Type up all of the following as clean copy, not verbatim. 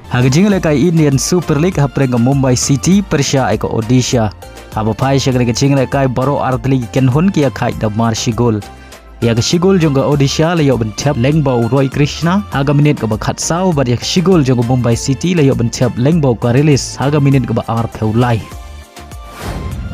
Haga jingle kai Indian Super League hapreng ke Mumbai City Persha eka Odisha. Haba pai shagre ke jingle kai baro artli ken hun kia kai da mar shigol. Ya ke shigol jong ke Odisha le yo bentap lengbau Roy Krishna haga minit ke bakhat sau bar ya shigol jong ke Mumbai City le yo bentap lengbau ka release haga minit ke ba ar Pyllait.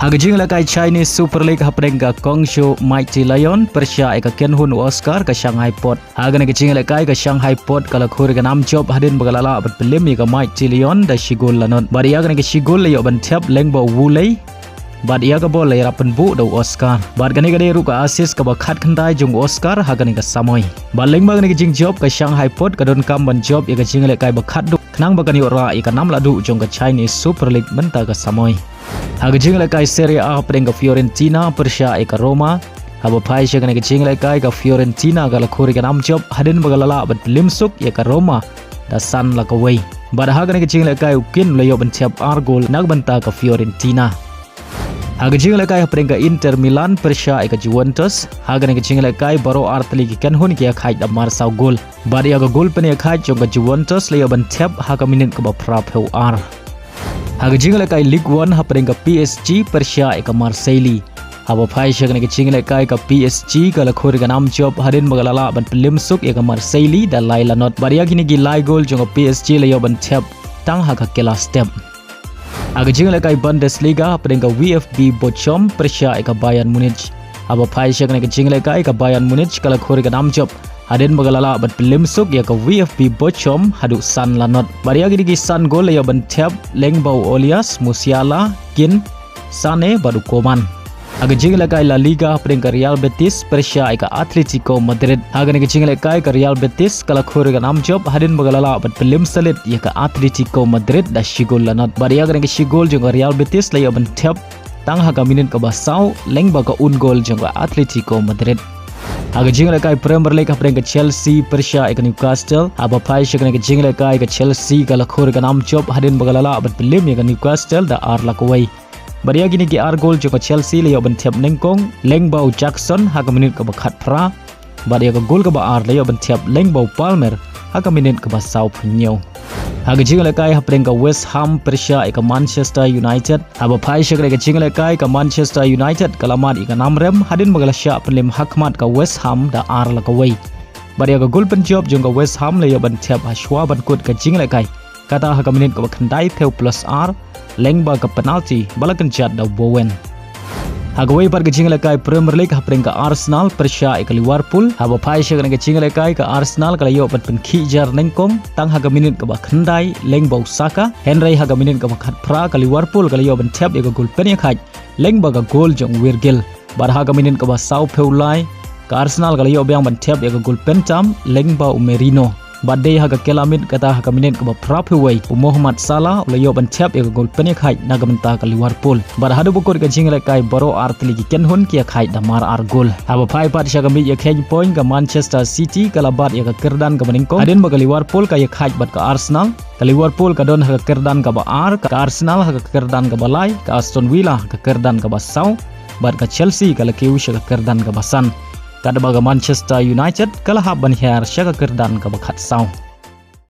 Haga jingle kai Chinese Super League hapreng ka Kongshu Mighty Lion Persha eka ken hun Oscar ka Shanghai Port. Haga ne ke jingle kai ka Shanghai Port kala khur ka nam job hadin bagalala bat pelim ka Mighty Lion da shigol lanon. Bar ya ne ke shigol le yo bentap lengbau Wulei Bad Iaka boleh rapen bu do Oscar. Bad gani gani ruka asis ka bakhat khandai jung Oscar hagani ka samoi. Bad lengba gani jing job ka Shanghai Port ka don kam ban job ya ka jingle kai bakhat du knang bagani ora ika nam ladu jung ka Chinese Super League benta ka samoi. Haga jingle kai Serie A preng ka Fiorentina Persha ika Roma. Haba pai sha gani ka jingle kai ka Fiorentina ka lakhuri ka nam job hadin bagalala bat limsuk ya ka Roma da san la ka wei. Bad haga gani ka jingle kai ukin le yo bentiap argol nag benta ka Fiorentina. Haga jingle kai hapreng ka Inter Milan Persha eka Juventus. Haga ne ka jingle kai baro artli ki kan hun ki khai da mar sau gol. Bari aga gol pen ya khai jong ka Juventus le ban tap haga minit ka ba prap heu ar. Haga jingle kai League 1 hapreng ka PSG Persha eka Marseille. Haba phai shag ne ka jingle kai ka PSG ka la khur ka nam job hadin magalala ban pelim suk eka Marseille da laila not. Bari ya kini ki lai gol jong ka PSG le ban tap tang haga kela step. Haga jingle kai Bundesliga hapreng ka VfB Bochum Persha eka Bayern Munich. Haba pai shag ne ka jingle kai ka Bayern Munich kala khur ka nam job hadin bagalala bat pelim suk ya ka VfB Bochum hadu san lanot. Bari agi ki san gol ya ban tap lengbau Olias Musiala kin Sane badu koman. Haga jingle kai La Liga hapreng ka Real Betis Persha eka Atletico Madrid. Haga ne ka jingle kai ka Real Betis kala khur ka nam job hadin bagalala bat pelim salit ya ka Atletico Madrid da shigol lanot. Bari agi ne ka shigol jong Real Betis la ya ban tap tang haga minit ka basau lengba ka un gol jong Atletico Madrid. Haga jingle kai Premier League hapreng ka Chelsea Persha eka Newcastle. Haba pai shag ne ka jingle kai ka Chelsea kala khur ka nam job hadin bagalala bat pelim ya ka Newcastle da ar la kawai. Bari gini ki ar gol jong Chelsea le yo ban tiap nengkong lengbau Jackson haga minit ka bakhat pra. Bari ka gol ka ba ar le yo ban tiap lengbau Palmer haga minit ka ba sau phnyo. Haga jingle kai hapreng ka West Ham Persha eka Manchester United. Haba pai shagre ka jingle kai ka Manchester United kalamat ika namrem hadin magalasya pelim hakmat ka West Ham da ar la ka wei. Bari ka gol pen job jong ka West Ham le yo ban tiap hashwa ban kut ka jingle kai kata haga minit ka bakhandai peu plus r lengba ka penalty balakan chat da Bowen. Haga wei par ka jingle kai Premier League hapreng ka Arsenal Persha eka Liverpool. Haba pai shagre ka jingle kai ka Arsenal kala yo pat pen khijar nengkong tang haga minit ka bakhandai lengbau Saka Henry haga minit ka bakhat pra ka Liverpool kala yo ban tap eka gol pen ya khai lengba ka gol jong Virgil. Bar haga minit ka ba sau Pyllait ka Arsenal kala yo byang ban tap eka gol pen tam lengba Merino. Badai haga kelamit kata haga minit ka ba prap huwai Muhammad Salah ula yo ban tap eka gol pen ya khai naga menta ka Liverpool. Bar hadu bukor ka jingle kai baro artli ki ken hun ki khai da mar ar gol. Haba pai pat shaga mi ya khen point ka Manchester City kala bat ya ka kerdan ka baningko adin ba ka Liverpool ka ya khai bat ka Arsenal ka Liverpool ka don haga kerdan ka ba ar ka Arsenal haga kerdan ka balai ka Aston Villa ka kerdan ka ba sau bat ka Chelsea kala kiu shaga kerdan ka basan. Kada baga Manchester United kala haban her shaga kerdan ka bakhat sau.